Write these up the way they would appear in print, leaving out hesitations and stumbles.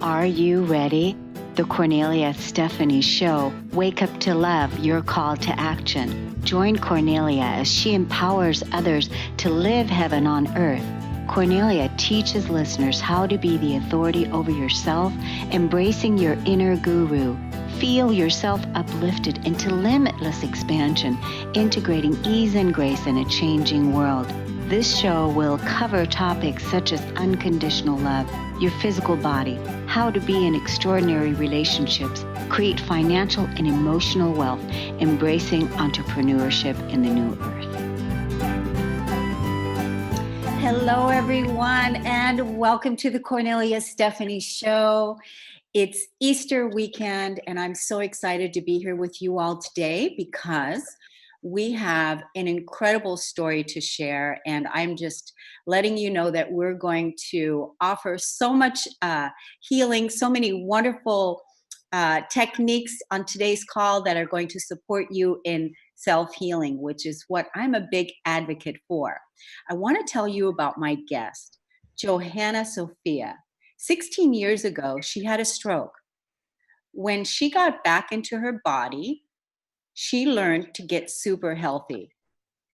Are you ready? The Cornelia Stephanie Show, Wake Up to Love, your call to action. Join Cornelia as she empowers others to live heaven on earth. Cornelia teaches listeners how to be the authority over yourself, embracing your inner guru. Feel yourself uplifted into limitless expansion, integrating ease and grace in a changing world. This show will cover topics such as unconditional love, your physical body, how to be in extraordinary relationships, create financial and emotional wealth, embracing entrepreneurship in the new earth. Hello, everyone, and welcome to the Cornelia Stephanie Show. It's Easter weekend, and I'm so excited to be here with you all today because we have an incredible story to share, and I'm just letting you know that we're going to offer so much healing, so many wonderful techniques on today's call that are going to support you in self-healing, which is what I'm a big advocate for. I want to tell you about my guest, Johanna Sophia. 16 years ago, she had a stroke. When she got back into her body, she learned to get super healthy.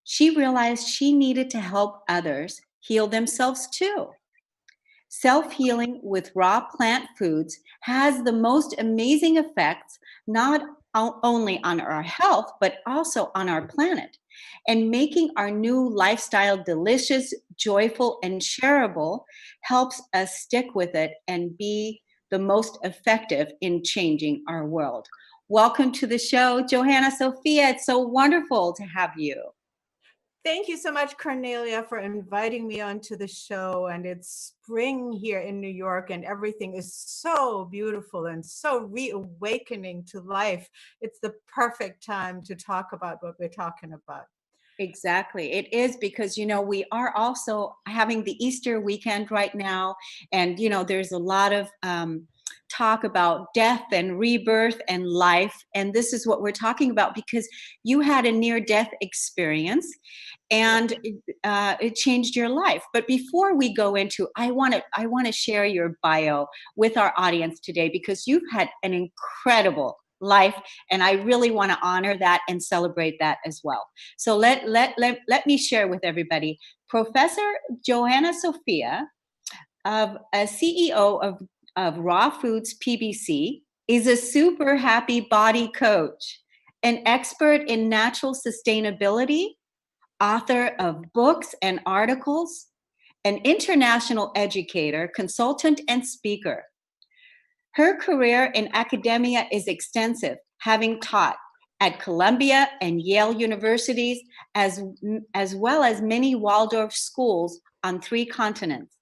She realized she needed to help others heal themselves too. Self-healing with raw plant foods has the most amazing effects, not only on our health, but also on our planet, and making our new lifestyle delicious, joyful, and shareable helps us stick with it and be the most effective in changing our world. Welcome to the show, Johanna Sophia. It's so wonderful to have you. Thank you so much, Cornelia, for inviting me onto the show. And it's spring here in New York, and everything is so beautiful and so reawakening to life. It's the perfect time to talk about what we're talking about. Exactly. It is because, we are also having the Easter weekend right now. And, there's a lot of talk about death and rebirth and life. And this is what we're talking about because you had a near-death experience and it changed your life. But before we go into, I want to share your bio with our audience today because you've had an incredible life, and I really want to honor that and celebrate that as well. So let me share with everybody. Professor Johanna Sophia, a CEO of Raw Foods PBC, is a super happy body coach, an expert in natural sustainability, author of books and articles, an international educator, consultant, and speaker. Her career in academia is extensive, having taught at Columbia and Yale universities, as well as many Waldorf schools on 3 continents.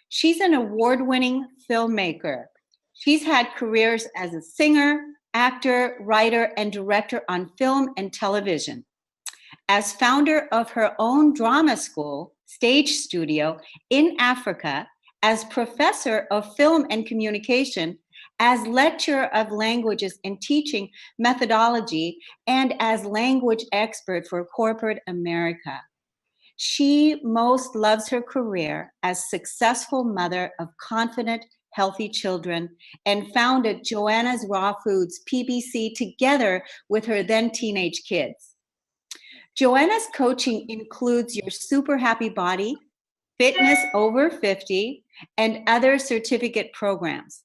She's an award-winning filmmaker. She's had careers as a singer, actor, writer, and director on film and television. As founder of her own drama school, stage studio in Africa, as professor of film and communication, as lecturer of languages and teaching methodology, and as language expert for corporate America. She most loves her career as successful mother of confident, healthy children and founded Johanna's Raw Foods PBC together with her then teenage kids. Johanna's coaching includes your super happy body, fitness over 50, and other certificate programs.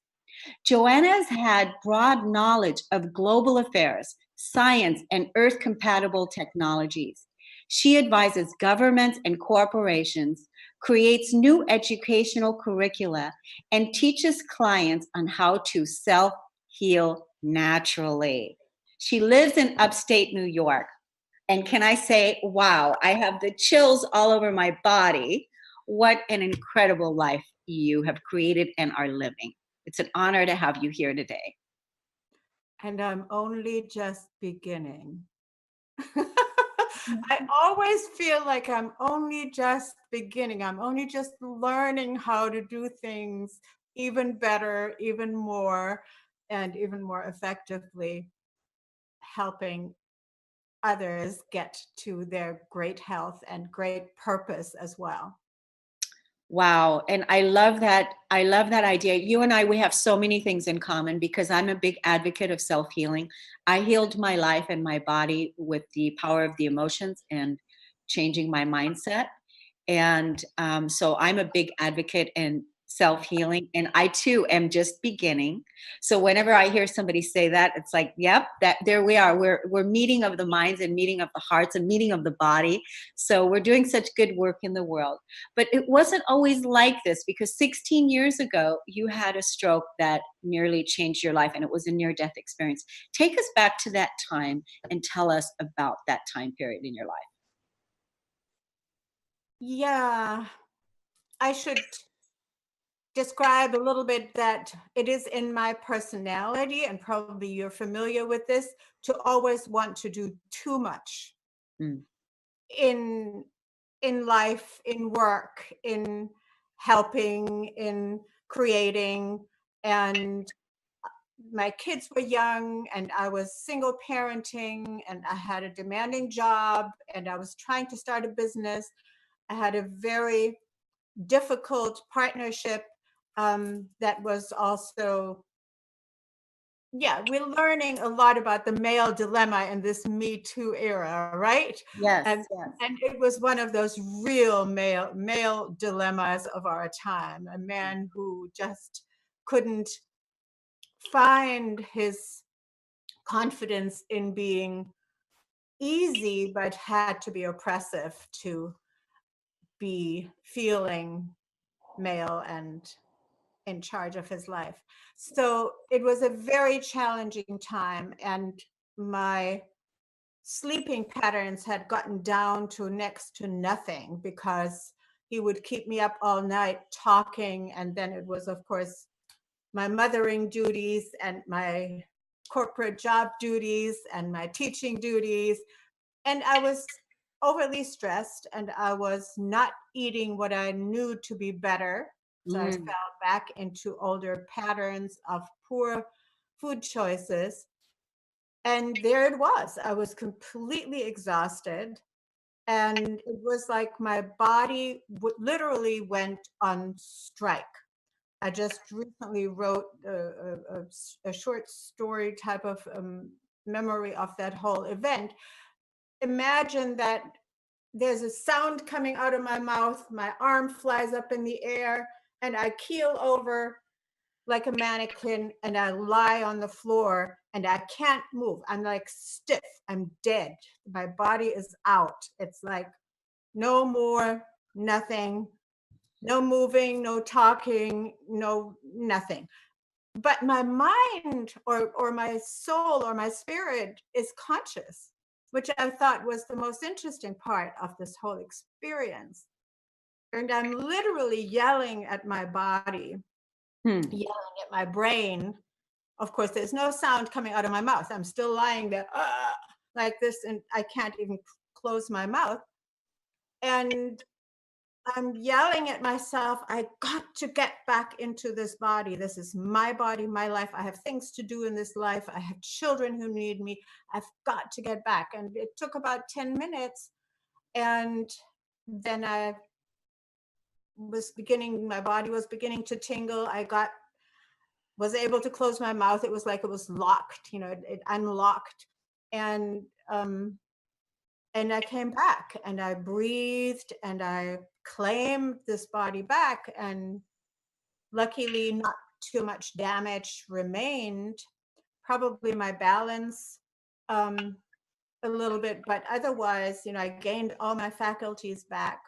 Johanna's had broad knowledge of global affairs, science, and earth-compatible technologies. She advises governments and corporations, creates new educational curricula, and teaches clients on how to self-heal naturally. She lives in upstate New York. And can I say, wow, I have the chills all over my body. What an incredible life you have created and are living. It's an honor to have you here today. And I'm only just beginning. I always feel like I'm only just beginning. I'm only just learning how to do things even better, even more, and even more effectively, helping others get to their great health and great purpose as well. Wow. And I love that. I love that idea. You and I, we have so many things in common because I'm a big advocate of self healing. I healed my life and my body with the power of the emotions and changing my mindset. And so I'm a big advocate in self healing, and I too am just beginning. So whenever I hear somebody say that, it's like, yep, that there we are. We're meeting of the minds and meeting of the hearts and meeting of the body. So we're doing such good work in the world. But it wasn't always like this because 16 years ago you had a stroke that nearly changed your life, and it was a near death experience. Take us back to that time and tell us about that time period in your life. Yeah, I should describe a little bit that it is in my personality, and probably you're familiar with this, to always want to do too much Mm. in life, in work, in helping, in creating. And my kids were young, and I was single parenting, and I had a demanding job, and I was trying to start a business. I had a very difficult partnership that was also, yeah, we're learning a lot about the male dilemma in this Me Too era, right? Yes, And yes. it was one of those real male dilemmas of our time. A man who just couldn't find his confidence in being easy, but had to be oppressive to be feeling male and in charge of his life. So it was a very challenging time, and my sleeping patterns had gotten down to next to nothing because he would keep me up all night talking. And then it was, of course, my mothering duties and my corporate job duties and my teaching duties. And I was overly stressed, and I was not eating what I knew to be better. So I Mm. fell back into older patterns of poor food choices. And there it was. I was completely exhausted. And it was like my body literally went on strike. I just recently wrote a short story type of memory of that whole event. Imagine that there's a sound coming out of my mouth, my arm flies up in the air, and I keel over like a mannequin, and I lie on the floor, and I can't move. I'm like stiff, I'm dead. My body is out. It's like no more, nothing, no moving, no talking, no nothing. But my mind, or my soul or my spirit is conscious, which I thought was the most interesting part of this whole experience. And I'm literally yelling at my body, Hmm. yelling at my brain. Of course, there's no sound coming out of my mouth. I'm still lying there like this, and I can't even close my mouth. And I'm yelling at myself, I got to get back into this body. This is my body, my life. I have things to do in this life. I have children who need me. I've got to get back. And it took about 10 minutes. And then my body was beginning to tingle. Was able to close my mouth. It was like it was locked, it unlocked. And and I came back, and I breathed, and I claimed this body back. And luckily, not too much damage remained. Probably my balance a little bit, but otherwise, I gained all my faculties back,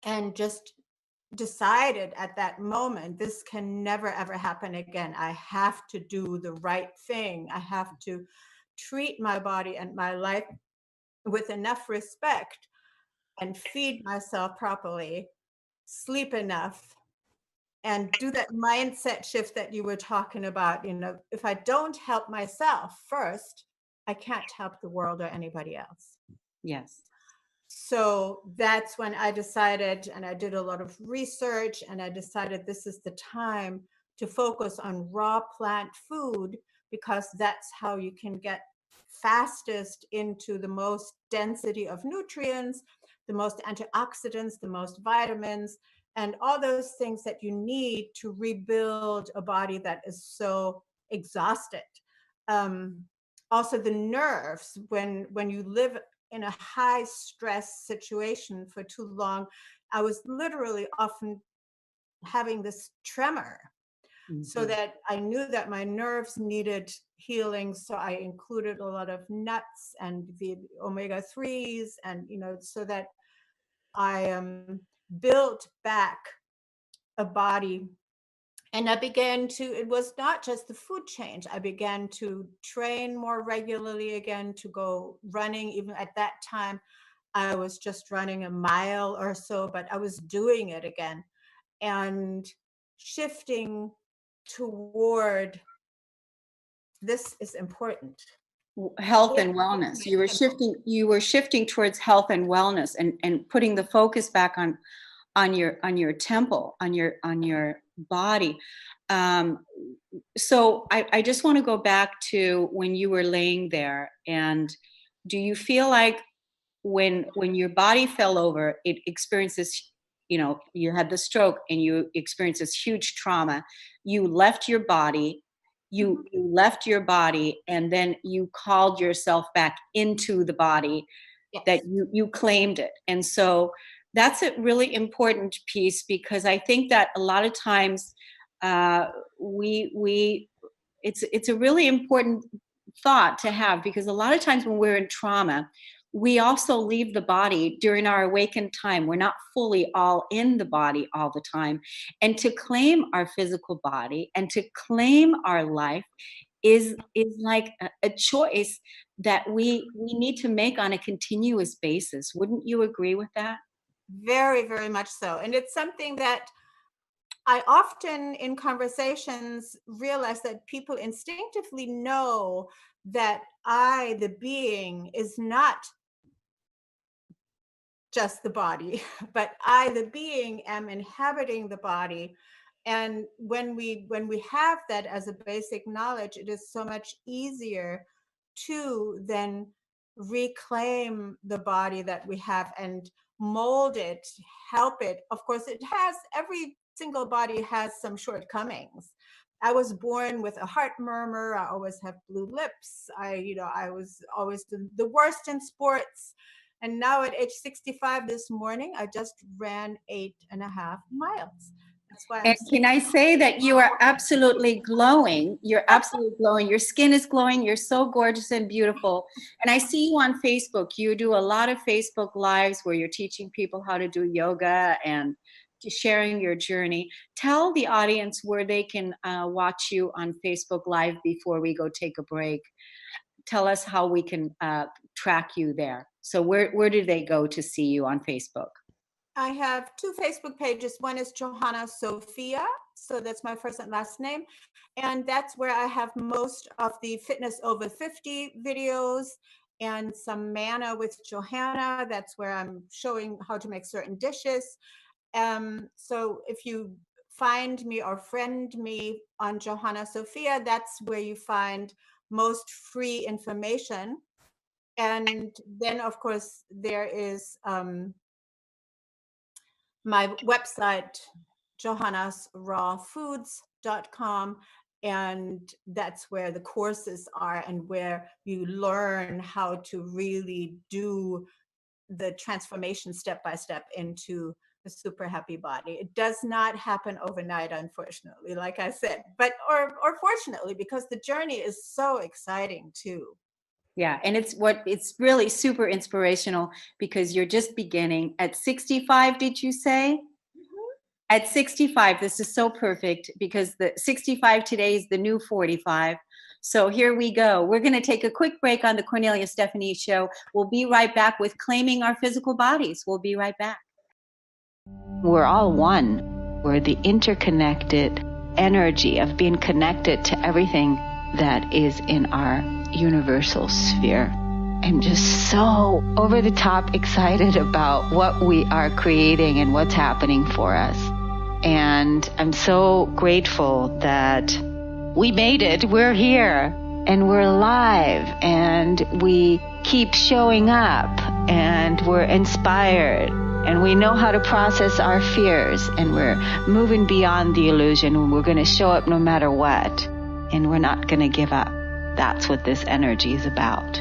and just decided at that moment, this can never ever happen again. I have to do the right thing. I have to treat my body and my life with enough respect, and feed myself properly, sleep enough, and do that mindset shift that you were talking about. If I don't help myself first, I can't help the world or anybody else. Yes. So that's when I decided, and I did a lot of research, and I decided this is the time to focus on raw plant food, because that's how you can get fastest into the most density of nutrients, the most antioxidants, the most vitamins, and all those things that you need to rebuild a body that is so exhausted. Also the nerves, when you live in a high stress situation for too long, I was literally often having this tremor. So that I knew that my nerves needed healing. So I included a lot of nuts and the omega-3s, and, so that I built back a body. And I began to, it was not just the food change. I began to train more regularly again, to go running. Even at that time, I was just running a mile or so, but I was doing it again and shifting toward, this is important, health and wellness. You were shifting towards health and wellness, and putting the focus back on your temple, on your body. So I just want to go back to when you were laying there, and do you feel like when your body fell over, it experiences, you had the stroke and you experienced this huge trauma, you left your body, you left your body, and then you called yourself back into the body, that you claimed it. And so that's a really important piece, because I think that a lot of times we it's a really important thought to have, because a lot of times when we're in trauma, we also leave the body during our awakened time. We're not fully all in the body all the time. And to claim our physical body and to claim our life is like a choice that we need to make on a continuous basis. Wouldn't you agree with that? Very, very much so. And it's something that I often in conversations realize that people instinctively know that I, the being, is not just the body, but I, the being, am inhabiting the body. And when we have that as a basic knowledge, it is so much easier to then reclaim the body that we have and mold it, help it. Of course, every single body has some shortcomings. I was born with a heart murmur. I always have blue lips. I was always the worst in sports. And now at age 65 this morning, I just ran 8.5 miles. That's why And can I say that you are absolutely glowing? You're absolutely glowing. Your skin is glowing. You're so gorgeous and beautiful. And I see you on Facebook. You do a lot of Facebook Lives where you're teaching people how to do yoga and sharing your journey. Tell the audience where they can watch you on Facebook Live before we go take a break. Tell us how we can track you there. So where do they go to see you on Facebook? I have 2 Facebook pages. One is Johanna Sophia. So that's my first and last name. And that's where I have most of the fitness over 50 videos and some manna with Johanna. That's where I'm showing how to make certain dishes. So if you find me or friend me on Johanna Sophia, that's where you find most free information. And then, of course, there is my website, johannasrawfoods.com, and that's where the courses are and where you learn how to really do the transformation step by step into a super happy body. It does not happen overnight, unfortunately, like I said, but or fortunately, because the journey is so exciting too. Yeah, and it's really super inspirational, because you're just beginning at 65, did you say? At 65, this is so perfect, because the 65 today is the new 45. So here we go. We're going to take a quick break on the Kornelia Stephanie Show. We'll be right back with Claiming Our Physical Bodies. We'll be right back. We're all one. We're the interconnected energy of being connected to everything that is in our universal sphere. I'm just so over the top excited about what we are creating and what's happening for us. And I'm so grateful that we made it. We're here and we're alive and we keep showing up and we're inspired. and we know how to process our fears, and we're moving beyond the illusion, and we're going to show up no matter what, and we're not going to give up. That's what this energy is about.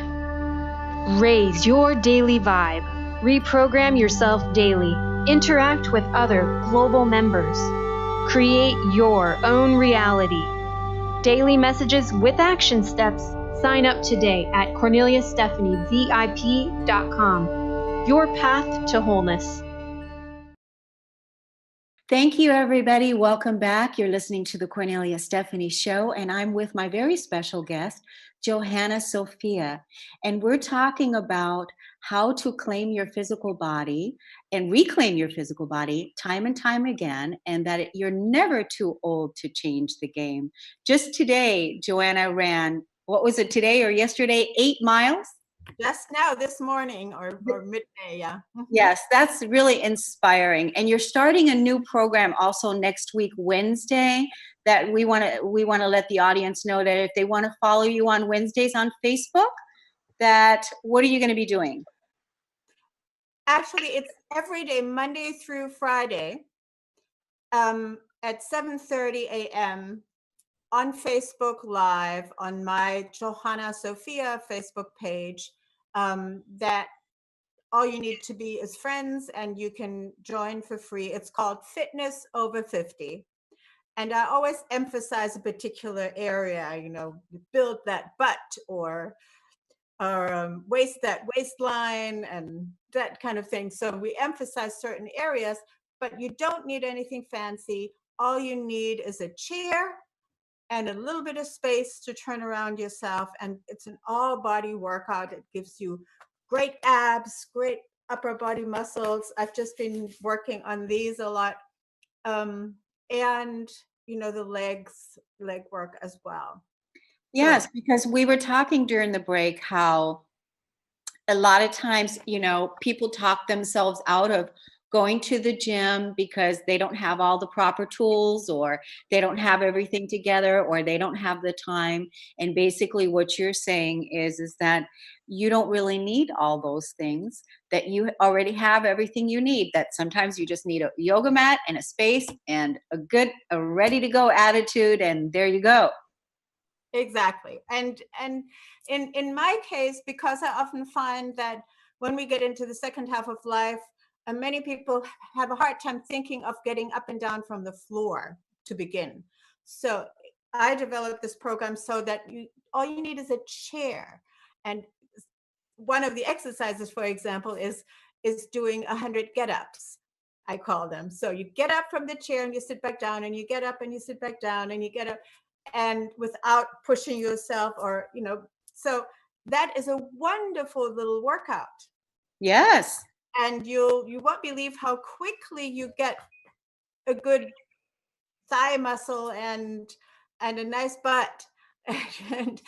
Raise your daily vibe. Reprogram yourself daily. Interact with other global members. Create your own reality. Daily messages with action steps. Sign up today at CorneliaStephanieVIP.com. Your path to wholeness. Thank you, everybody. Welcome back. You're listening to the Kornelia Stephanie Show, and I'm with my very special guest, Johanna Sophia. And we're talking about how to claim your physical body and reclaim your physical body time and time again, and that you're never too old to change the game. Just today, Johanna ran, what was it, today or yesterday, 8 miles? Just now, this morning or midday, yeah. Yes, that's really inspiring. And you're starting a new program also next week, Wednesday, that we want to let the audience know that if they want to follow you on Wednesdays on Facebook, that what are you going to be doing? Actually, it's every day, Monday through Friday, at 7:30 a.m. on Facebook Live on my Johanna Sophia Facebook page. That all you need to be is friends, and you can join for free. It's called Fitness Over 50. And I always emphasize a particular area, build that butt or waist that waistline and that kind of thing. So we emphasize certain areas, but you don't need anything fancy. All you need is a chair and a little bit of space to turn around yourself. And it's an all body workout. It gives you great abs, great upper body muscles. I've just been working on these a lot. And, the leg work as well. Yes, because we were talking during the break how a lot of times, people talk themselves out of going to the gym because they don't have all the proper tools, or they don't have everything together, or they don't have the time. And basically what you're saying is that you don't really need all those things, that you already have everything you need, that sometimes you just need a yoga mat and a space and a ready to go attitude, and there you go. Exactly. And in my case, because I often find that when we get into the second half of life, many people have a hard time thinking of getting up and down from the floor to begin. So I developed this program so that all you need is a chair. And one of the exercises, for example, is doing 100 get-ups, I call them. So you get up from the chair and you sit back down, and you get up and you sit back down, and you get up, and without pushing yourself, or so that is a wonderful little workout. Yes. And you won't believe how quickly you get a good thigh muscle and a nice butt. And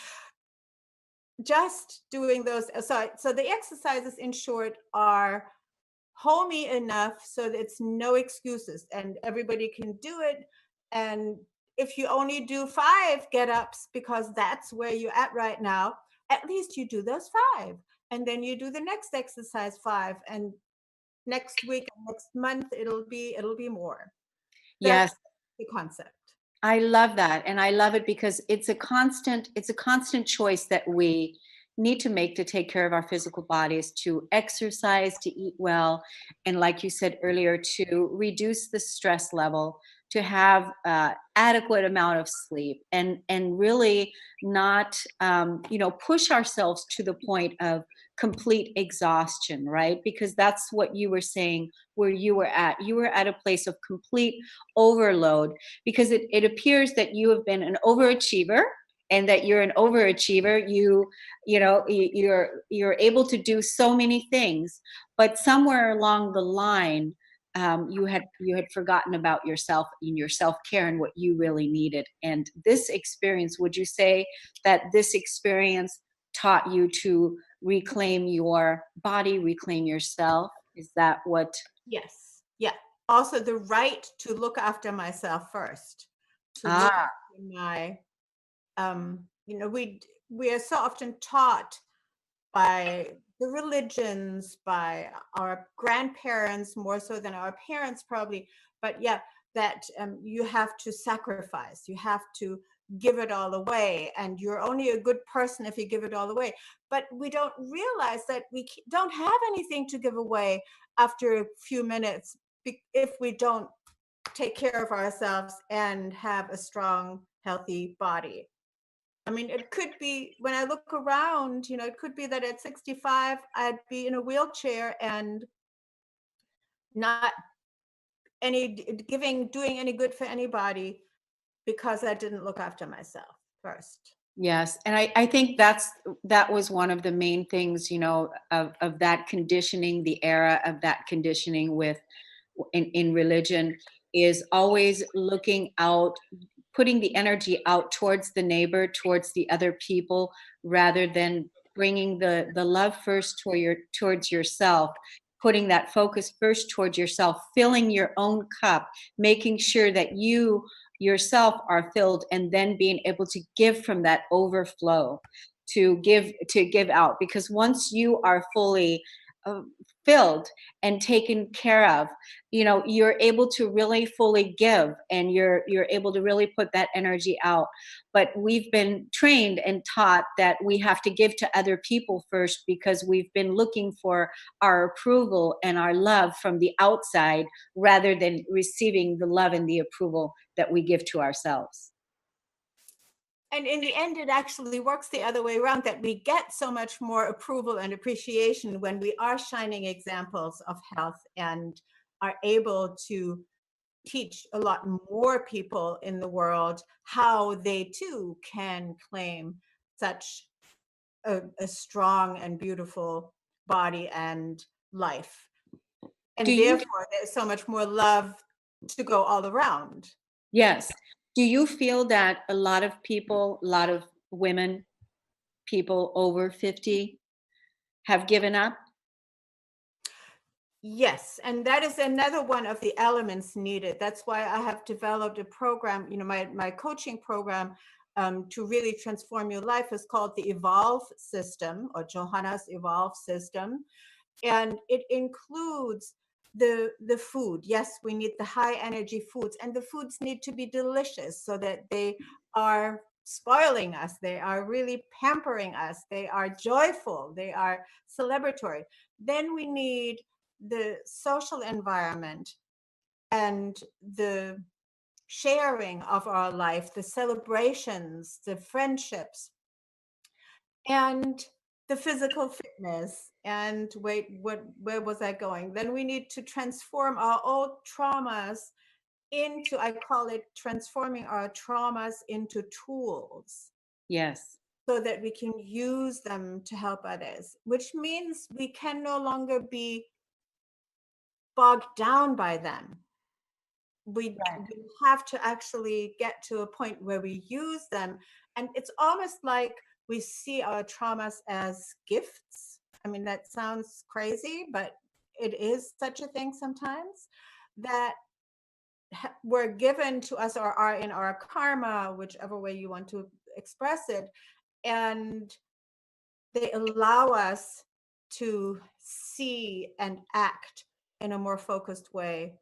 just doing those, so the exercises, in short, are homey enough so that it's no excuses and everybody can do it. And if you only do 5 get-ups because that's where you're at right now, at least you do those 5, and then you do the next exercise 5, and next week, next month, it'll be more. That's Yes, the concept. I love that. And I love it because it's a constant choice that we need to make to take care of our physical bodies, to exercise, to eat well, and like you said earlier, to reduce the stress level, to have adequate amount of sleep, and really not push ourselves to the point of complete exhaustion, right? Because that's what you were saying, where you were at. You were at a place of complete overload, because it appears that you have been an overachiever, and that you're an overachiever. You're able to do so many things, but somewhere along the line, you had forgotten about yourself and your self-care and what you really needed. And this experience, would you say that this experience taught you to reclaim your body, reclaim yourself? Is that what? Yes. Yeah. Also, the right to look after myself first, to look after my we are so often taught by the religions, by our grandparents, more so than our parents probably. But yeah, that you have to sacrifice, you have to give it all away, and you're only a good person if you give it all away. But we don't realize that we don't have anything to give away after a few minutes if we don't take care of ourselves and have a strong, healthy body. I mean, it could be, when I look around, it could be that at 65, I'd be in a wheelchair and not doing any good for anybody because I didn't look after myself first. Yes, and I think that was one of the main things, of that conditioning, the era of that conditioning with in religion, is always looking out, putting the energy out towards the neighbor, towards the other people, rather than bringing the love first towards yourself, putting that focus first towards yourself, filling your own cup, making sure that you yourself are filled, and then being able to give from that overflow, to give out, because once you are fully uh, filled and taken care of, you're able to really fully give, and you're able to really put that energy out. But we've been trained and taught that we have to give to other people first, because we've been looking for our approval and our love from the outside, rather than receiving the love and the approval that we give to ourselves. And in the end, it actually works the other way around, that we get so much more approval and appreciation when we are shining examples of health and are able to teach a lot more people in the world how they too can claim such a strong and beautiful body and life. Do And you therefore, there's so much more love to go all around. Yes. Do you feel that a lot of people, a lot of women, people over 50, have given up? Yes, and that is another one of the elements needed. That's why I have developed a program, my coaching program, to really transform your life, is called the Evolve System, or Johanna's Evolve System. And it includes the food. Yes, we need the high energy foods, and the foods need to be delicious so that they are spoiling us, they are really pampering us, they are joyful, they are celebratory. Then we need the social environment and the sharing of our life, the celebrations, the friendships, and the physical fitness. And wait, where was I going? Then we need to transform our old traumas into, I call it transforming our traumas into tools, Yes. so that we can use them to help others, which means we can no longer be bogged down by them. We have to actually get to a point where we use them. And it's almost like we see our traumas as gifts. I mean, that sounds crazy, but it is such a thing sometimes, that were given to us or are in our karma, whichever way you want to express it. And they allow us to see and act in a more focused way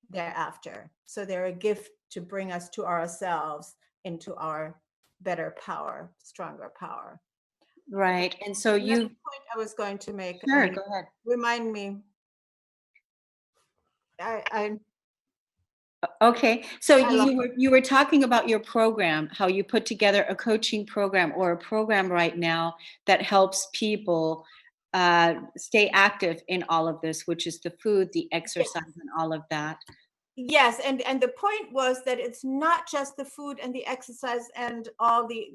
thereafter. So they're a gift to bring us to ourselves, into our better power, stronger power. Right. And so Another point I was going to make. Sure, go ahead. Remind me. I Okay. So I love you were talking about your program, how you put together a coaching program, or a program right now that helps people stay active in all of this, which is the food, the exercise, and all of that. Yes, and the point was that it's not just the food and the exercise and all the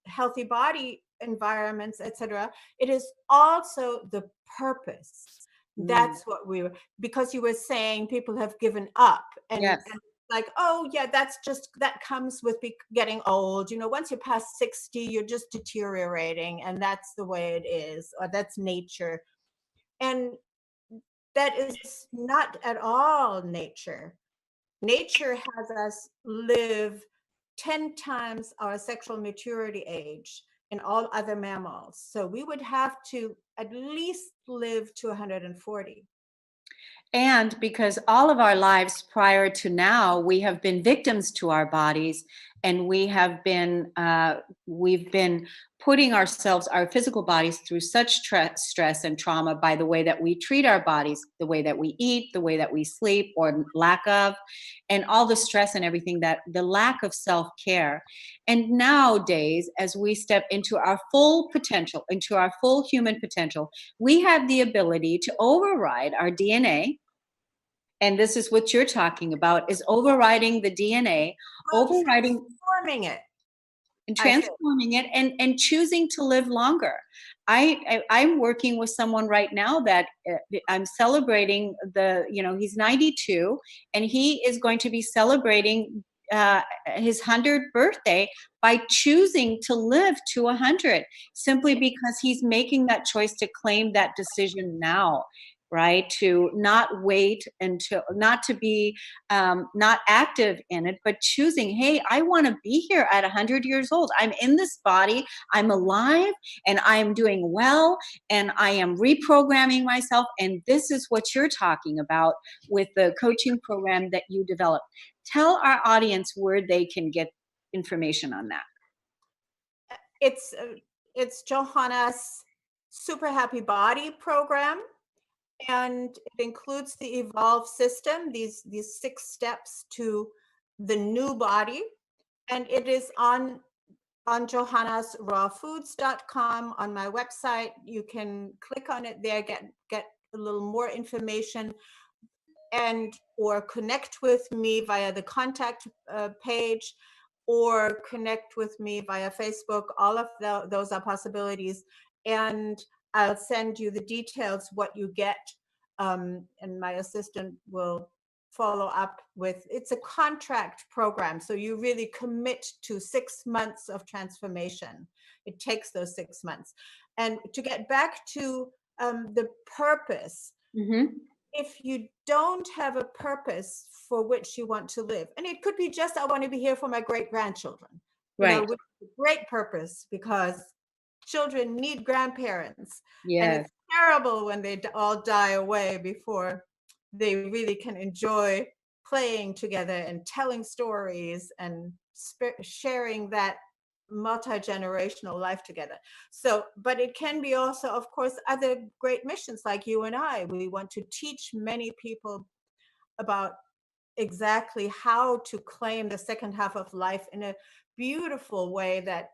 healthy body environments, etc. It is also the purpose. That's what we were, because you were saying people have given up, and, Yes. and like, oh yeah, that comes with getting old. Once you're past 60, you're just deteriorating, and that's the way it is, or that's nature. And that is not at all nature. Nature has us live 10 times our sexual maturity age. in all other mammals. So we would have to at least live to 140. And because all of our lives prior to now, we have been victims to our bodies, and we've been putting ourselves, our physical bodies, through such stress and trauma by the way that we treat our bodies, the way that we eat, the way that we sleep, or lack of, and all the stress and everything, that the lack of self-care. And nowadays, as we step into our full potential, into our full human potential, we have the ability to override our DNA. And this is what you're talking about, is overriding the DNA, overriding Transforming it. and transforming it, and choosing to live longer. I'm working with someone right now that I'm celebrating he's 92, and he is going to be celebrating his 100th birthday by choosing to live to 100, simply because he's making that choice to claim that decision now, right? To not wait until, not to be not active in it, but choosing, hey, I want to be here at 100 years old. I'm in this body, I'm alive, and I am doing well, and I am reprogramming myself. And this is what you're talking about with the coaching program that you developed. Tell our audience where they can get information on that. It's Johanna's Super Happy Body program, and it includes the Evolve system, these 6 steps to the new body, and it is on johannasrawfoods.com. On my website, you can click on it there, get a little more information, and or connect with me via the contact page, or connect with me via Facebook. All of those are possibilities, and I'll send you the details, what you get, and my assistant will follow up with. It's a contract program, so you really commit to 6 months of transformation. It takes those 6 months. And to get back to the purpose, if you don't have a purpose for which you want to live, and it could be just, I want to be here for my great grandchildren, right? With great purpose, because children need grandparents. Yes. And it's terrible when they all die away before they really can enjoy playing together and telling stories and sharing that multi-generational life together. So, but it can be also, of course, other great missions like you and I. We want to teach many people about exactly how to claim the second half of life in a beautiful way that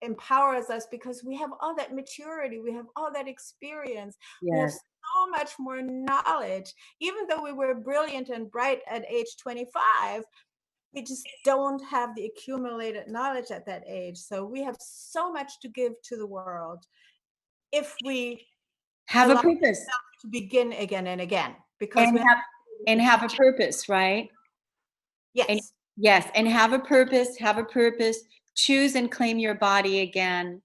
empowers us, because we have all that maturity, we have all that experience, we have so much more knowledge. Even though we were brilliant and bright at age 25, we just don't have the accumulated knowledge at that age. So we have so much to give to the world if we have a purpose to begin again and again, because and have a purpose, right? Yes. Yes, and have a purpose, choose and claim your body again.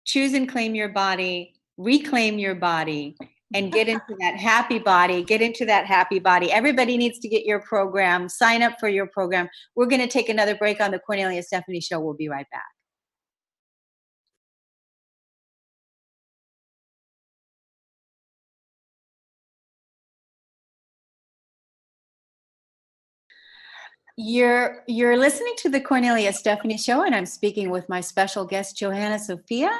Choose and claim your body, reclaim your body, and get into that happy body. Get into that happy body. Everybody needs to get your program. Sign up for your program. We're going to take another break on the Kornelia Stephanie Show. We'll be right back. You're listening to the Kornelia Stephanie Show, and I'm speaking with my special guest, Johanna Sophia,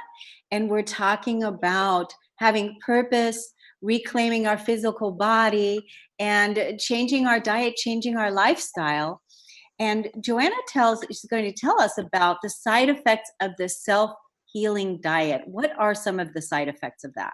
and we're talking about having purpose, reclaiming our physical body, and changing our diet, changing our lifestyle. And Johanna is going to tell us about the side effects of the self-healing diet. What are some of the side effects of that?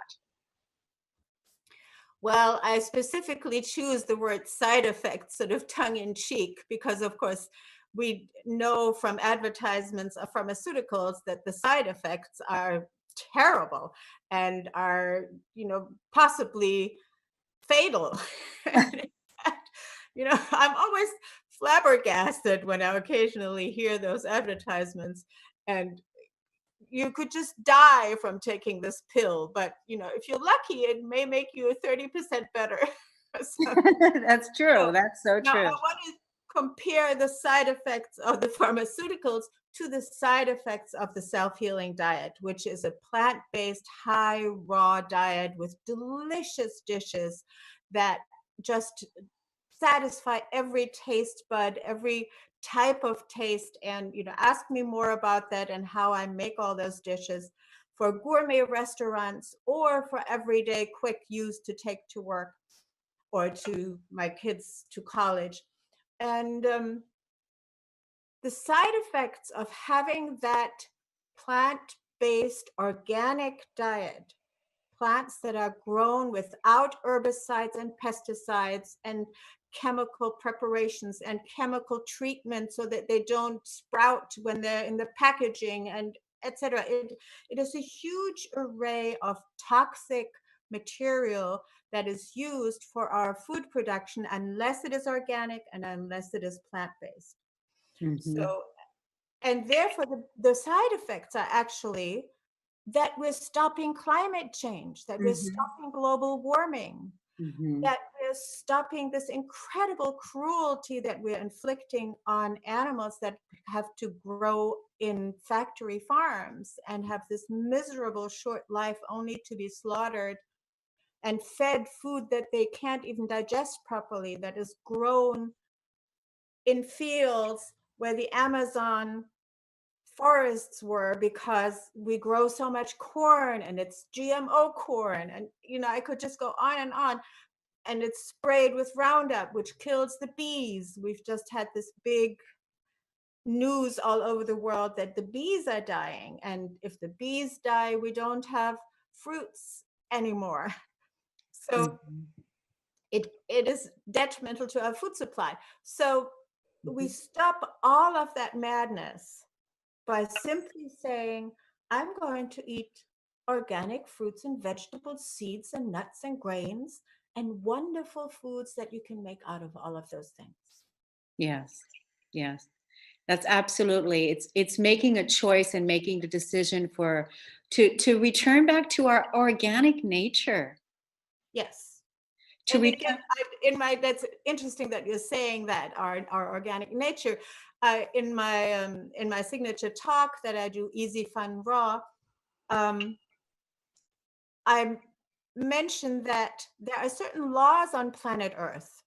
Well, I specifically choose the word side effects sort of tongue in cheek, because of course we know from advertisements of pharmaceuticals that the side effects are terrible and are, possibly fatal. I'm always flabbergasted when I occasionally hear those advertisements, and you could just die from taking this pill, but if you're lucky, it may make you 30% better. That's true. That's so true. I want to compare the side effects of the pharmaceuticals to the side effects of the self-healing diet, which is a plant-based, high raw diet with delicious dishes that just satisfy every taste bud, every type of taste. And, ask me more about that and how I make all those dishes for gourmet restaurants or for everyday quick use to take to work or to my kids to college. And the side effects of having that plant-based organic diet, plants that are grown without herbicides and pesticides and chemical preparations and chemical treatment so that they don't sprout when they're in the packaging and etc. It is a huge array of toxic material that is used for our food production unless it is organic and unless it is plant-based. So, and therefore the side effects are actually that we're stopping climate change, that we're stopping global warming, that we're stopping this incredible cruelty that we're inflicting on animals that have to grow in factory farms and have this miserable short life only to be slaughtered and fed food that they can't even digest properly, that is grown in fields where the Amazon forests were because we grow so much corn and it's GMO corn. And, I could just go on and on. And it's sprayed with Roundup, which kills the bees. We've just had this big news all over the world that the bees are dying. And if the bees die, we don't have fruits anymore. So it is detrimental to our food supply. So we stop all of that madness by simply saying, I'm going to eat organic fruits and vegetables, seeds and nuts and grains, and wonderful foods that you can make out of all of those things. Yes. Yes. That's absolutely. It's making a choice and making the decision to return back to our organic nature. Yes. To and return. again, that's interesting that you're saying that our organic nature. In my signature talk that I do, Easy Fun Raw, I mentioned that there are certain laws on planet Earth.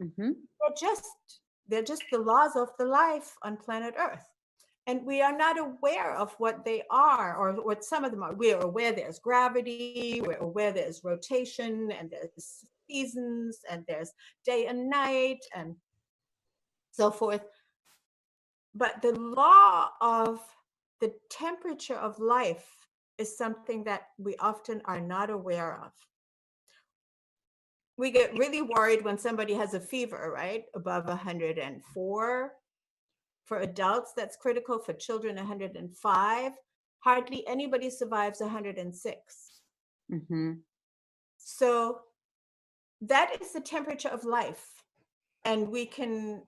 They're just the laws of the life on planet Earth. And we are not aware of what they are or what some of them are. We are aware there's gravity, we're aware there's rotation, and there's seasons, and there's day and night, and so forth. But the law of the temperature of life is something that we often are not aware of. We get really worried when somebody has a fever, right? Above 104. For adults, that's critical. For children, 105. Hardly anybody survives 106. So that is the temperature of life. And we can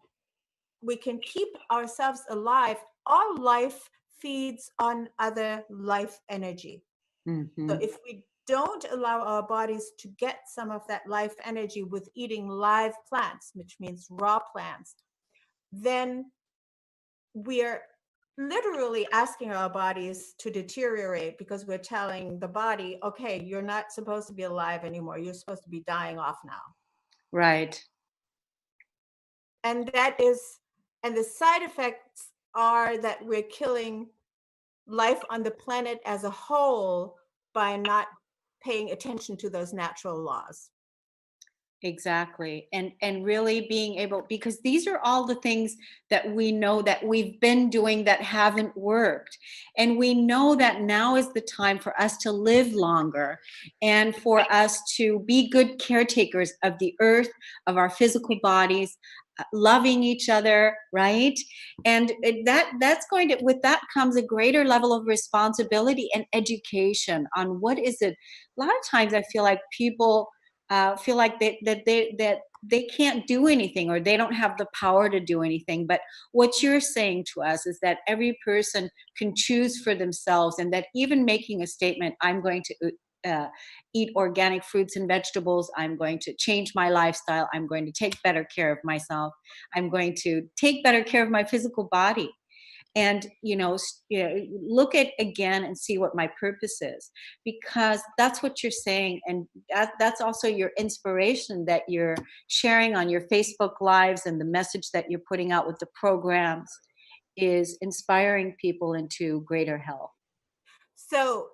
keep ourselves alive. All life feeds on other life energy. So if we don't allow our bodies to get some of that life energy with eating live plants, which means raw plants, then we're literally asking our bodies to deteriorate because we're telling the body, okay, you're not supposed to be alive anymore. You're supposed to be dying off now. Right. And the side effects are that we're killing life on the planet as a whole by not paying attention to those natural laws. Exactly. And really being able, because these are all the things that we know that we've been doing that haven't worked. And we know that now is the time for us to live longer and for us to be good caretakers of the earth, of our physical bodies, loving each other, right? And that's going to, with that comes a greater level of responsibility and education on what is it. A lot of times I feel like people feel like that they can't do anything or they don't have the power to do anything. But what you're saying to us is that every person can choose for themselves, and that even making a statement, I'm going to eat organic fruits and vegetables. I'm going to change my lifestyle. I'm going to take better care of myself. I'm going to take better care of my physical body. And look at again and see what my purpose is, because that's what you're saying, and that's also your inspiration that you're sharing on your Facebook lives, and the message that you're putting out with the programs is inspiring people into greater health. So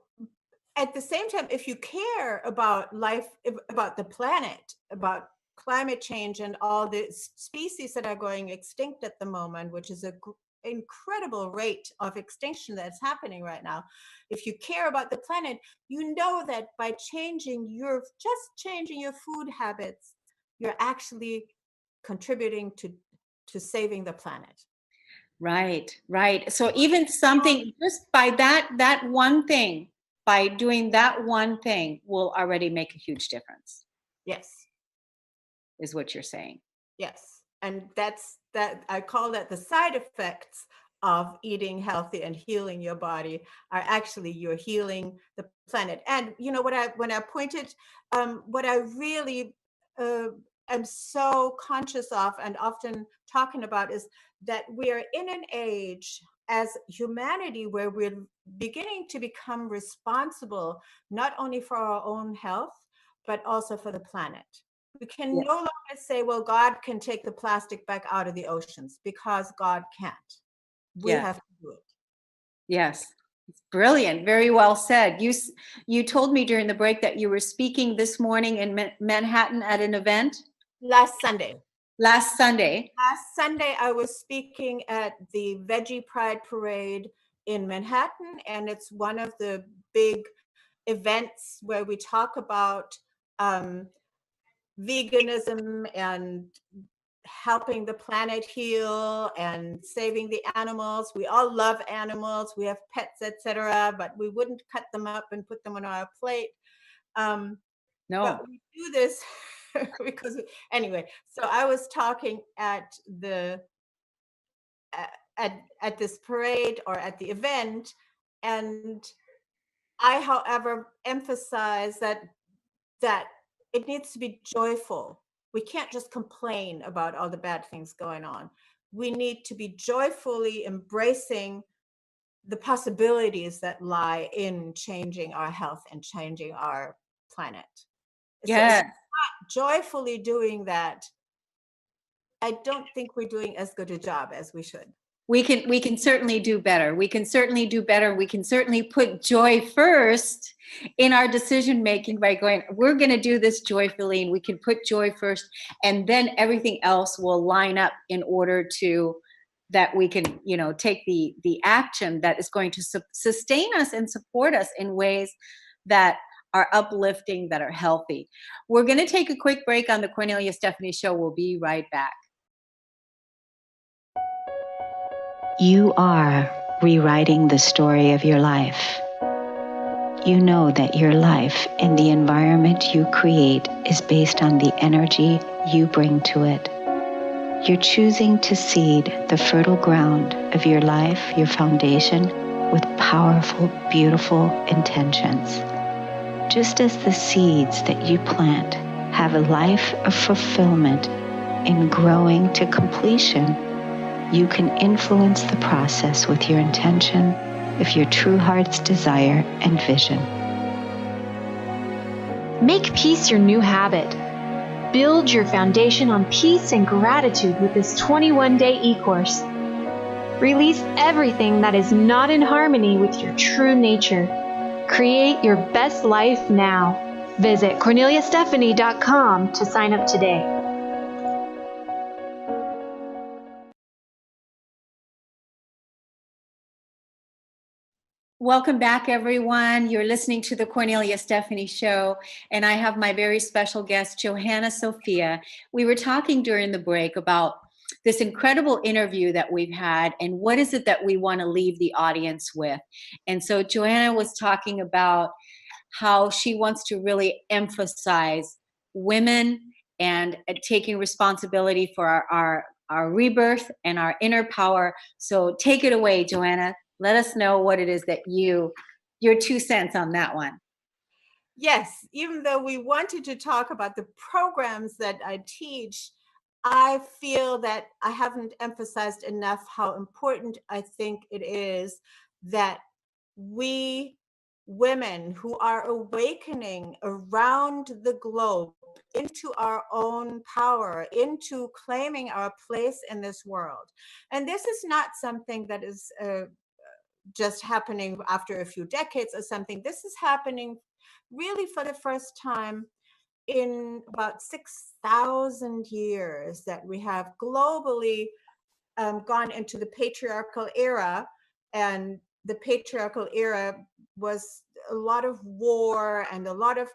at the same time, if you care about life, about the planet, about climate change and all the species that are going extinct at the moment, which is a incredible rate of extinction that's happening right now. If you care about the planet, you know that by changing your food habits, you're actually contributing to saving the planet. Right. So even something just by that one thing, by doing that one thing, will already make a huge difference. Yes. Is what you're saying. Yes. And that I call that the side effects of eating healthy and healing your body are actually you're healing the planet. And when I pointed, what I really am so conscious of and often talking about is that we are in an age as humanity where we're beginning to become responsible not only for our own health, but also for the planet. We can no longer say, well, God can take the plastic back out of the oceans, because God can't. We have to do it. Yes. It's brilliant. Very well said. You told me during the break that you were speaking this morning in Manhattan at an event. Last Sunday, I was speaking at the Veggie Pride Parade in Manhattan, and it's one of the big events where we talk about veganism and helping the planet heal and saving the animals. We all love animals. We have pets, etc., but we wouldn't cut them up and put them on our plate. No. But we do this because anyway. So I was talking at the at this parade or at the event, and I, however, emphasize that it needs to be joyful. We can't just complain about all the bad things going on. We need to be joyfully embracing the possibilities that lie in changing our health and changing our planet. Yeah. So if we're not joyfully doing that, I don't think we're doing as good a job as we should. We can certainly do better. We can certainly put joy first in our decision making by going, we're going to do this joyfully, and we can put joy first, and then everything else will line up in order to that we can take the action that is going to sustain us and support us in ways that are uplifting, that are healthy. We're going to take a quick break on the Kornelia Stephanie Show. We'll be right back. You are rewriting the story of your life. You know that your life and the environment you create is based on the energy you bring to it. You're choosing to seed the fertile ground of your life, your foundation, with powerful, beautiful intentions. Just as the seeds that you plant have a life of fulfillment in growing to completion, you can influence the process with your intention of your true heart's desire and vision. Make peace your new habit. Build your foundation on peace and gratitude with this 21-day e-course. Release everything that is not in harmony with your true nature. Create your best life now. Visit KorneliaStephanie.com to sign up today. Welcome back, everyone. You're listening to the Kornelia Stephanie Show, and I have my very special guest, Johanna Sophia. We were talking during the break about this incredible interview that we've had, and what is it that we want to leave the audience with. And so Johanna was talking about how she wants to really emphasize women and taking responsibility for our rebirth and our inner power. So take it away, Johanna. Let us know what it is that your 2 cents on that one. yes, even though we wanted to talk about the programs that I teach, I feel that I haven't emphasized enough how important I think it is that we women who are awakening around the globe into our own power, into claiming our place in this world. And this is not something that is just happening after a few decades or something. This is happening really for the first time in about 6,000 years, that we have globally gone into the patriarchal era. And the patriarchal era was a lot of war and a lot of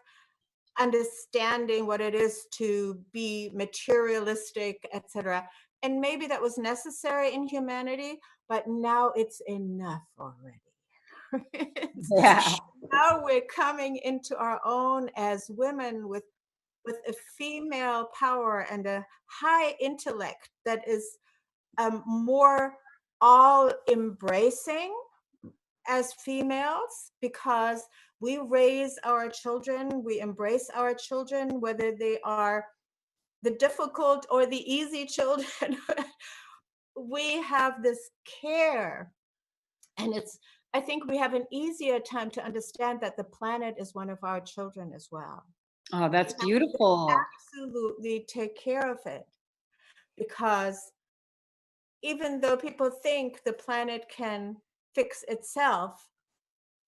understanding what it is to be materialistic, etc. And maybe that was necessary in humanity, but now it's enough already. Yeah. Now we're coming into our own as women with a female power and a high intellect that is more all embracing as females, because we raise our children, we embrace our children, whether they are the difficult or the easy children. We have this care, and I think we have an easier time to understand that the planet is one of our children as well. Oh, that's beautiful. Absolutely take care of it, because even though people think the planet can fix itself,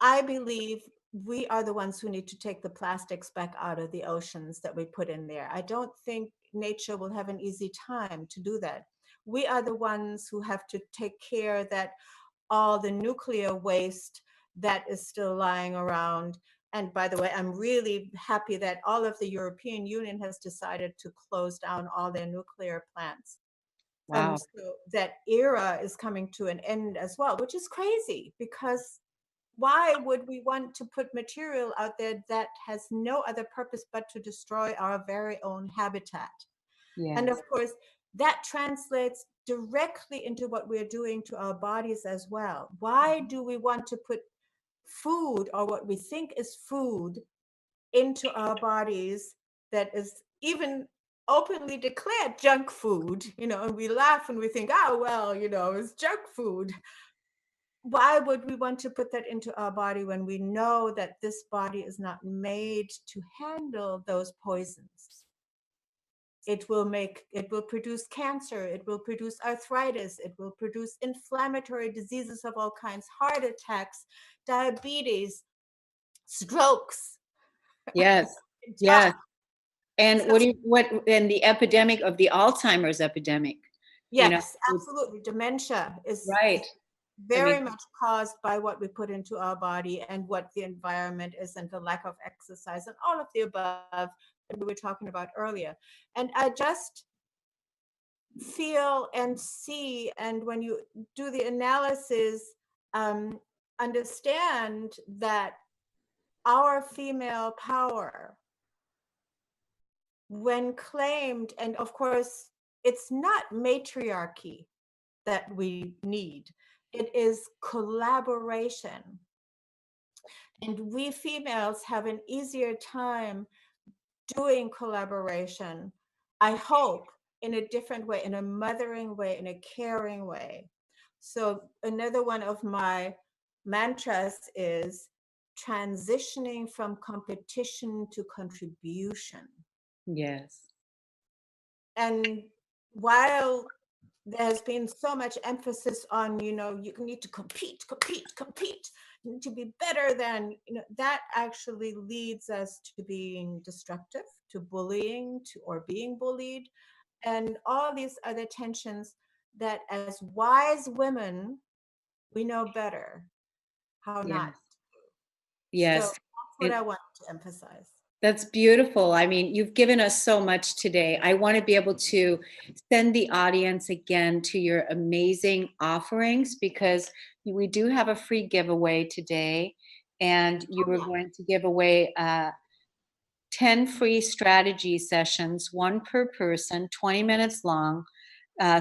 I believe we are the ones who need to take the plastics back out of the oceans that we put in there. I don't think nature will have an easy time to do that. We are the ones who have to take care that all the nuclear waste that is still lying around. And by the way, I'm really happy that all of the European Union has decided to close down all their nuclear plants. Wow. So that era is coming to an end as well, which is crazy, because why would we want to put material out there that has no other purpose but to destroy our very own habitat? And Yes. of course, that translates directly into what we're doing to our bodies as well. Why do we want to put food, or what we think is food, into our bodies that is even openly declared junk food? And we laugh and we think, oh, well, it's junk food. Why would we want to put that into our body when we know that this body is not made to handle those poisons? It will produce cancer, it will produce arthritis, it will produce inflammatory diseases of all kinds, heart attacks, diabetes, strokes. Yes. Yes. And and the epidemic of the Alzheimer's epidemic, Yes, absolutely. Dementia is right. very much caused by what we put into our body and what the environment is, and the lack of exercise and all of the above that we were talking about earlier. And I just feel and see, and when you do the analysis, understand that our female power, when claimed, and of course, it's not matriarchy that we need, it is collaboration. And we females have an easier time doing collaboration, I hope, in a different way, in a mothering way, in a caring way. So another one of my mantras is transitioning from competition to contribution. Yes. And while there has been so much emphasis on, you need to compete, you need to be better than, that actually leads us to being destructive, to bullying, or being bullied, and all these other tensions that, as wise women, we know better how not. Yes. So that's what I want to emphasize. That's beautiful. I mean, you've given us so much today. I want to be able to send the audience again to your amazing offerings, because we do have a free giveaway today, and you were going to give away 10 free strategy sessions, one per person, 20 minutes long,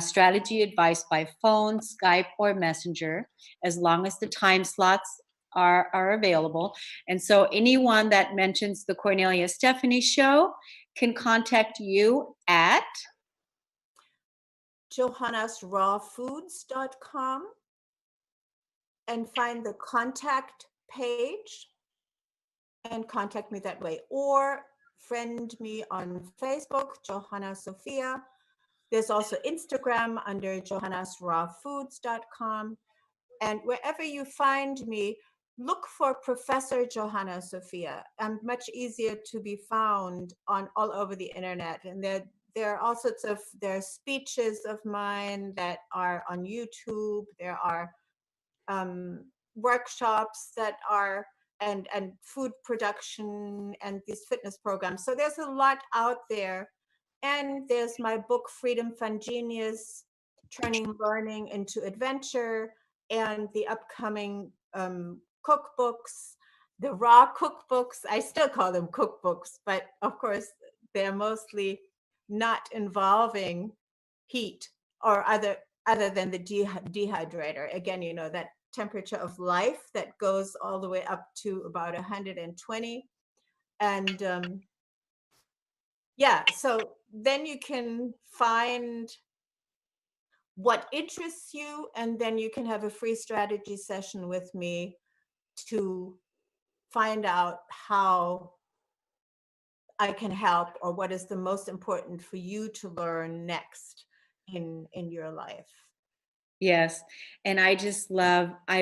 strategy advice by phone, Skype, or Messenger, as long as the time slots are available. And so anyone that mentions the Kornelia Stephanie show can contact you at johannasrawfoods.com and find the contact page and contact me that way, or friend me on Facebook, Johanna Sophia. There's also Instagram under johannasrawfoods.com. And wherever you find me, look for Professor Johanna Sophia. I'm much easier to be found on all over the internet. And there are all sorts of, there are speeches of mine that are on YouTube. There are workshops that are, and food production and these fitness programs. So there's a lot out there. And there's my book, Freedom Fun Genius, Turning Learning into Adventure, and the upcoming cookbooks, the raw cookbooks. I still call them cookbooks, but of course, they're mostly not involving heat or other than the dehydrator. Again, you know, that temperature of life that goes all the way up to about 120. And yeah, so then you can find what interests you, and then you can have a free strategy session with me to find out how I can help, or what is the most important for you to learn next in your life. Yes. And I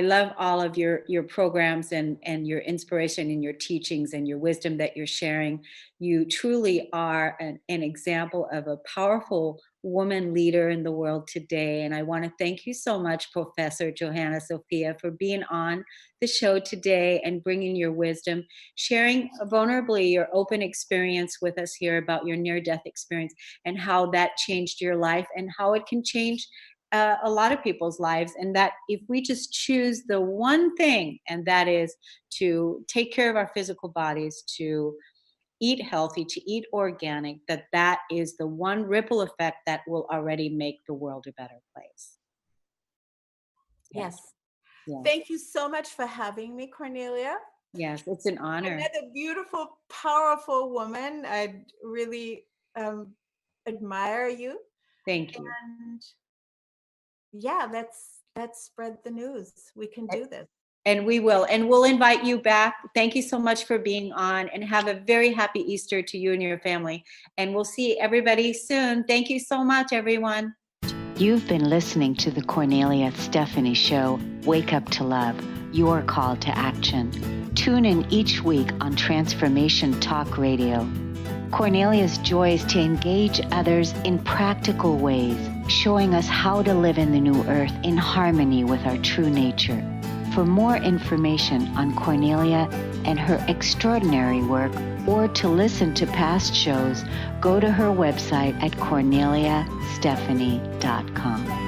love all of your programs and your inspiration and your teachings and your wisdom that you're sharing. You truly are an example of a powerful woman leader in the world today. And I want to thank you so much, Professor Johanna Sophia, for being on the show today and bringing your wisdom, sharing vulnerably your open experience with us here about your near-death experience and how that changed your life and how it can change a lot of people's lives, and that if we just choose the one thing, and that is to take care of our physical bodies, to eat healthy, to eat organic, that is the one ripple effect that will already make the world a better place. Yes. Yes. Thank you so much for having me, Kornelia. Yes, it's an honor. Another beautiful, powerful woman. I really admire you. Thank you. And yeah, let's spread the news. We can do this. And we will. And we'll invite you back. Thank you so much for being on, and have a very happy Easter to you and your family. And we'll see everybody soon. Thank you so much, everyone. You've been listening to the Kornelia Stephanie Show, Wake Up to Love, your call to action. Tune in each week on Transformation Talk Radio. Kornelia's joy is to engage others in practical ways, showing us how to live in the new earth in harmony with our true nature. For more information on Kornelia and her extraordinary work, or to listen to past shows, go to her website at korneliastephanie.com.